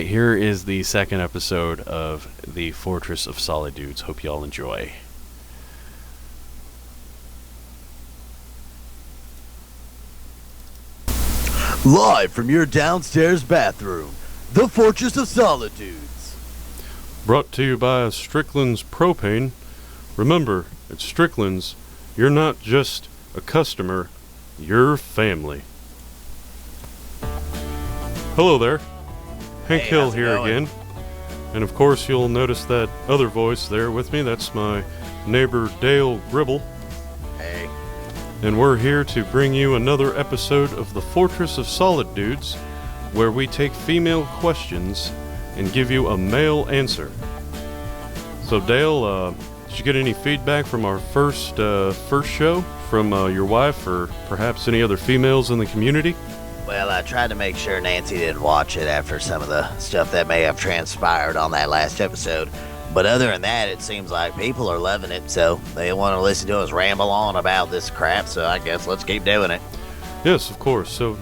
here is the second episode of the Fortress of Solid Dudes. Hope y'all enjoy. Live from your downstairs bathroom, the Fortress of Solitudes. Brought to you by Strickland's Propane. Remember, at Strickland's, you're not just a customer, you're family. Hello there. Hank Hey, Hill how's it here going? again. And of course, you'll notice that other voice there with me. That's my neighbor Dale Gribble. Hey. And we're here to bring you another episode of the Fortress of Solid Dudes, where we take female questions and give you a male answer. So Dale, did you get any feedback from our first show from your wife or perhaps any other females in the community? Well, I tried to make sure Nancy didn't watch it after some of the stuff that may have transpired on that last episode. But other than that, it seems like people are loving it, so they want to listen to us ramble on about this crap, so I guess let's keep doing it. Yes, of course. So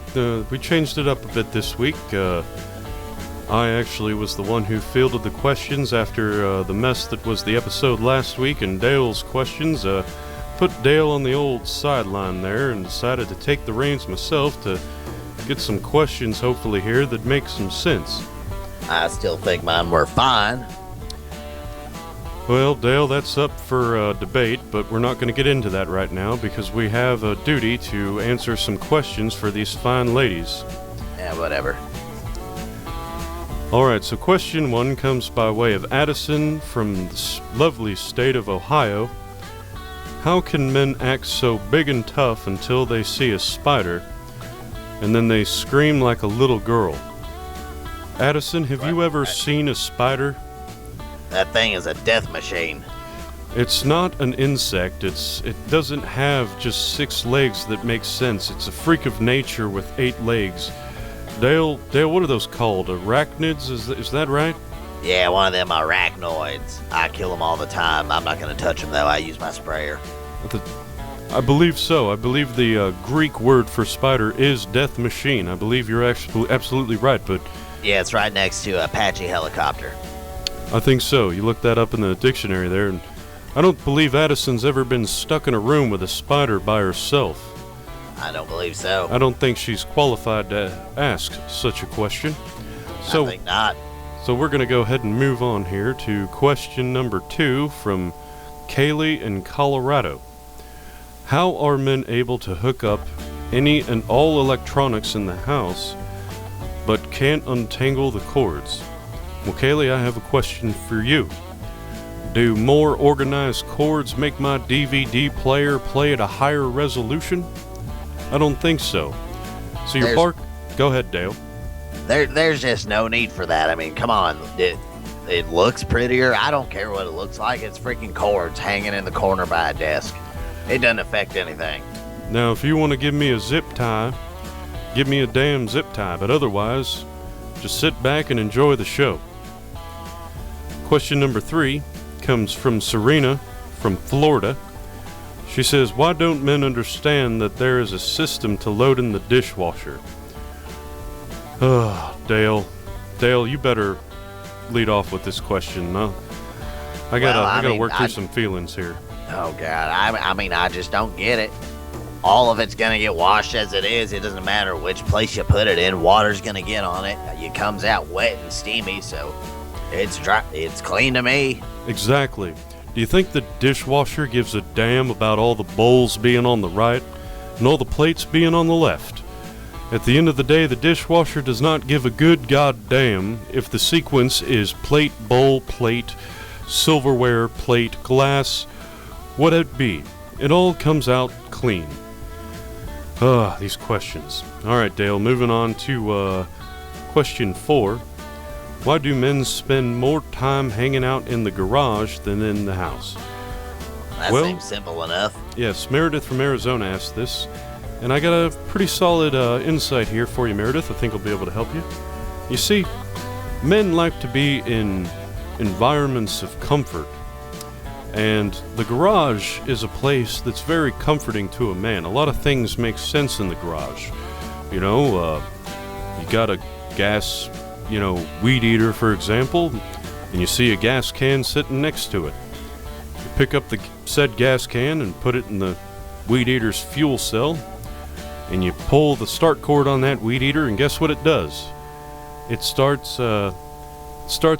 we changed it up a bit this week. I actually was the one who fielded the questions after the mess that was the episode last week, and Dale's questions put Dale on the old sideline there and decided to take the reins myself to get some questions hopefully here that make some sense. I still think mine were fine. Well, Dale, that's up for debate, but we're not going to get into that right now because we have a duty to answer some questions for these fine ladies. Yeah, whatever. Alright, so question 1 comes by way of Addison from the lovely state of Ohio. How can men act so big and tough until they see a spider, and then they scream like a little girl? Addison, have you ever seen a spider? That thing is a death machine. It's not an insect. It doesn't have just 6 legs that make sense. It's a freak of nature with 8 legs. Dale, what are those called? Arachnids? Is that right? Yeah, one of them arachnoids. I kill them all the time. I'm not going to touch them, though. I use my sprayer. I believe so. I believe the Greek word for spider is death machine. I believe you're actually absolutely right, but Yeah, it's right next to Apache helicopter. I think so. You looked that up in the dictionary there, and I don't believe Addison's ever been stuck in a room with a spider by herself. I don't believe so. I don't think she's qualified to ask such a question. I think not. So we're going to go ahead and move on here to question number 2 from Kaylee in Colorado. How are men able to hook up any and all electronics in the house but can't untangle the cords? Well, Kaylee, I have a question for you. Do more organized cords make my DVD player play at a higher resolution? I don't think so. So Go ahead, Dale. There's just no need for that. I mean, come on. It looks prettier. I don't care what it looks like. It's freaking cords hanging in the corner by a desk. It doesn't affect anything. Now, if you want to give me a zip tie, give me a damn zip tie. But otherwise, just sit back and enjoy the show. Question number 3 comes from Serena from Florida. She says, why don't men understand that there is a system to load in the dishwasher? Dale, you better lead off with this question. No, I gotta work through some feelings here. Oh, God. I mean, I just don't get it. All of it's going to get washed as it is. It doesn't matter which place you put it in. Water's going to get on it. It comes out wet and steamy, so it's dry. It's clean to me. Exactly. Do you think the dishwasher gives a damn about all the bowls being on the right and all the plates being on the left? At the end of the day, the dishwasher does not give a good goddamn if the sequence is plate, bowl, plate, silverware, plate, glass, what it be. It all comes out clean. These questions. Alright, Dale, moving on to question 4. Why do men spend more time hanging out in the garage than in the house? That seems simple enough. Yes, Meredith from Arizona asked this, and I got a pretty solid insight here for you, Meredith. I think I'll be able to help you. You see, men like to be in environments of comfort, and the garage is a place that's very comforting to a man. A lot of things make sense in the garage. You know, you got a gas weed eater, for example, and you see a gas can sitting next to it. You pick up the said gas can and put it in the weed eater's fuel cell, and you pull the start cord on that weed eater, and guess what it does? It starts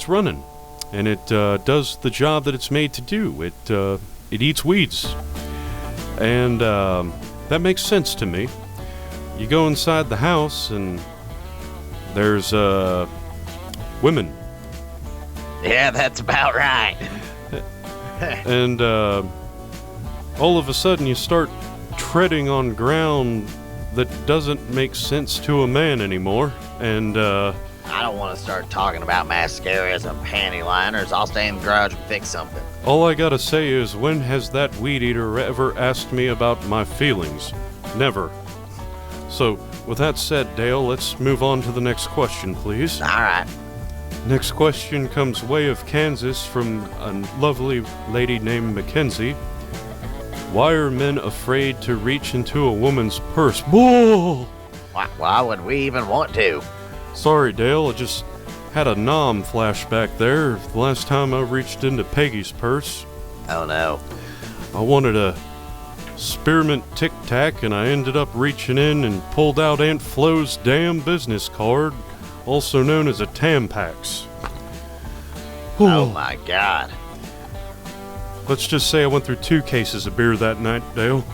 running, and it does the job that it's made to do. It eats weeds, and that makes sense to me. You go inside the house, and there's women. Yeah, that's about right. And all of a sudden you start treading on ground that doesn't make sense to a man anymore. And I don't want to start talking about mascaras and panty liners. I'll stay in the garage and fix something. all I gotta say is, when has that weed eater ever asked me about my feelings? Never. So, with that said, Dale, let's move on to the next question, please. All right. Next question comes way of Kansas from a lovely lady named Mackenzie. Why are men afraid to reach into a woman's purse? Whoa! Why would we even want to? Sorry, Dale, I just had a nom flashback there. The last time I reached into Peggy's purse, Oh no. I wanted a spearmint Tic Tac, and I ended up reaching in and pulled out Aunt Flo's damn business card, also known as a Tampax. Oh my God. Let's just say I went through 2 cases of beer that night, Dale.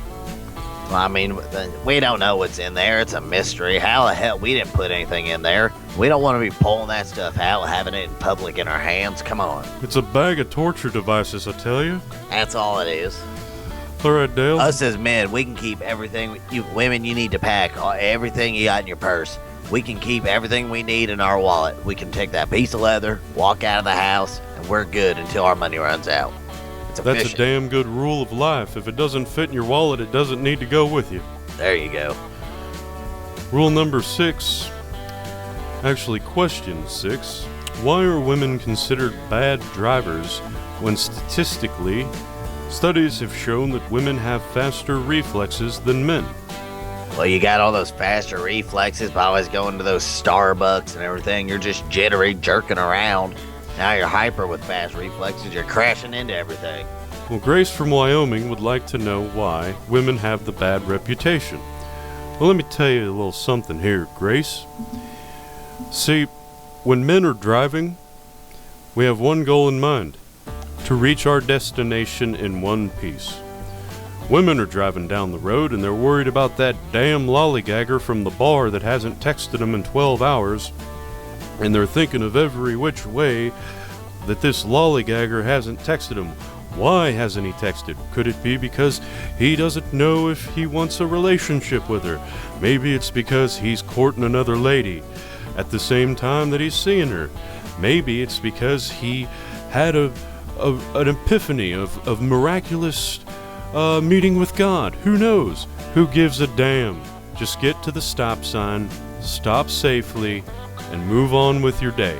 Well, I mean, we don't know what's in there. It's a mystery. How the hell we didn't put anything in there? We don't want to be pulling that stuff out, having it in public in our hands. Come on. It's a bag of torture devices, I tell you. That's all it is. All right, Dale. Us as men, we can keep everything. You women, you need to pack everything you got in your purse. We can keep everything we need in our wallet. We can take that piece of leather, walk out of the house, and we're good until our money runs out. It's That's efficient. a damn good rule of life. If it doesn't fit in your wallet, it doesn't need to go with you. There you go. Rule number 6, actually question 6, why are women considered bad drivers when statistically, studies have shown that women have faster reflexes than men? Well, you got all those faster reflexes by always going to those Starbucks and everything. You're just jittery, jerking around. Now you're hyper with fast reflexes. You're crashing into everything. Well, Grace from Wyoming would like to know why women have the bad reputation. Well, let me tell you a little something here, Grace. See, when men are driving, we have one goal in mind: to reach our destination in one piece. Women are driving down the road and they're worried about that damn lollygagger from the bar that hasn't texted them in 12 hours, and they're thinking of every which way that this lollygagger hasn't texted him. Why hasn't he texted? Could it be because he doesn't know if he wants a relationship with her? Maybe it's because he's courting another lady at the same time that he's seeing her. Maybe it's because he had an epiphany of miraculous meeting with God. Who knows? Who gives a damn? Just get to the stop sign, stop safely, and move on with your day.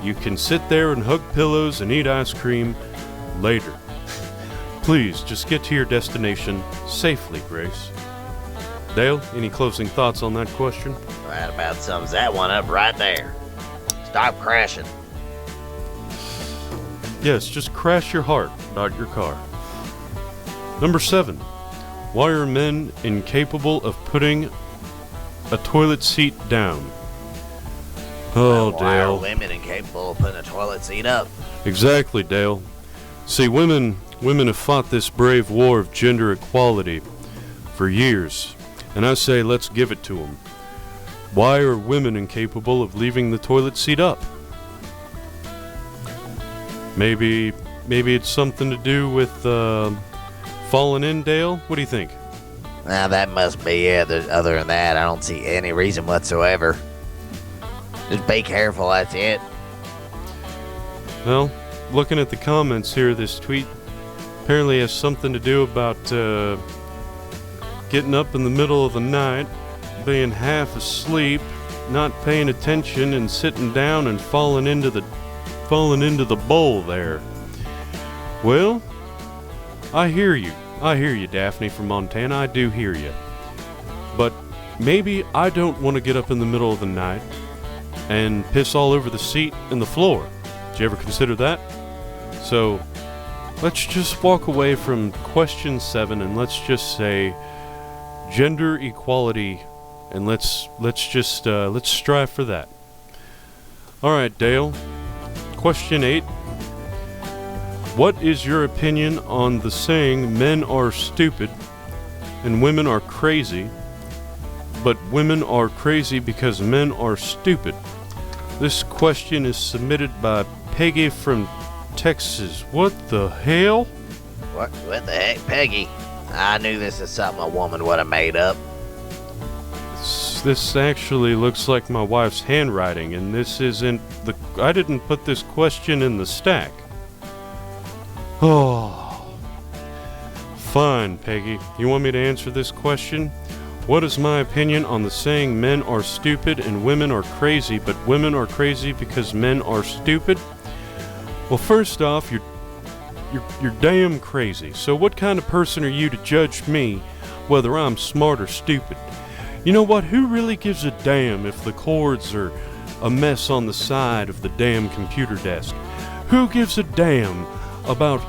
You can sit there and hug pillows and eat ice cream later. Please, just get to your destination safely, Grace. Dale, any closing thoughts on that question? That about sums that one up right there. Stop crashing. Yes, just crash your heart, not your car. Number 7. Why are men incapable of putting a toilet seat down? Oh, Why are Dale. women incapable of putting a toilet seat up? Exactly, Dale. See, women have fought this brave war of gender equality for years, and I say let's give it to them. Why are women incapable of leaving the toilet seat up? Maybe it's something to do with falling in, Dale? What do you think? Now that must be it. Other than that, I don't see any reason whatsoever. Just be careful, that's it. Well, looking at the comments here, this tweet apparently has something to do about getting up in the middle of the night, being half asleep, not paying attention, and sitting down and falling into the bowl there. Well, I hear you, Daphne from Montana. I do hear you. But maybe I don't want to get up in the middle of the night. and piss all over the seat and the floor. Did you ever consider that? So, let's just walk away from question 7 and let's just say gender equality, and let's strive for that. All right, Dale. Question 8. What is your opinion on the saying men are stupid and women are crazy, but women are crazy because men are stupid? This question is submitted by Peggy from Texas. What the hell? What the heck, Peggy? I knew this is something a woman would have made up. This actually looks like my wife's handwriting, and this isn't the... I didn't put this question in the stack. Oh. Fine, Peggy. You want me to answer this question? What is my opinion on the saying men are stupid and women are crazy, but women are crazy because men are stupid? Well, first off, you're damn crazy. So what kind of person are you to judge me whether I'm smart or stupid? You know what? Who really gives a damn if the cords are a mess on the side of the damn computer desk? Who gives a damn about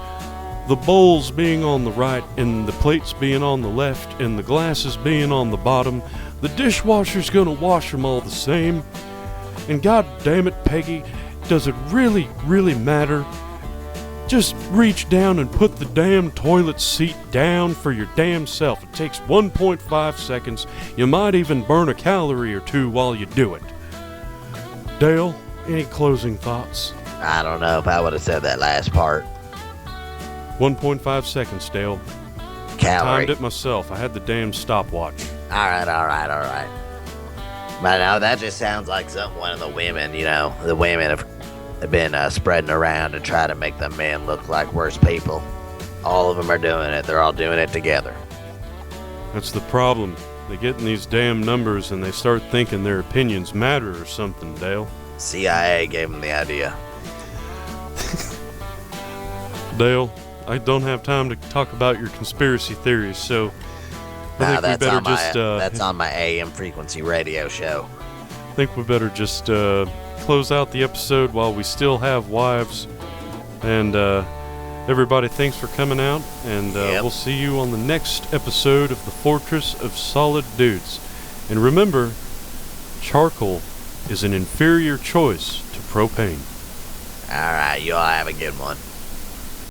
the bowls being on the right and the plates being on the left and the glasses being on the bottom? The dishwasher's gonna wash them all the same. And god damn it, Peggy, does it really, really matter? Just reach down and put the damn toilet seat down for your damn self. It takes 1.5 seconds. You might even burn a calorie or two while you do it. Dale, any closing thoughts? I don't know if I would have said that last part. 1.5 seconds, Dale. Calorie. Timed it myself. I had the damn stopwatch. Alright. But no, that just sounds like something one of the women, the women have been spreading around to try to make the men look like worse people. All of them are doing it. They're all doing it together. That's the problem. They get in these damn numbers and they start thinking their opinions matter or something, Dale. CIA gave them the idea. Dale, I don't have time to talk about your conspiracy theories, so I think we better that's on my AM frequency radio show. I think we better just close out the episode while we still have wives. And everybody, thanks for coming out, and we'll see you on the next episode of the Fortress of Solid Dudes. And remember, charcoal is an inferior choice to propane. Alright, you all have a good one.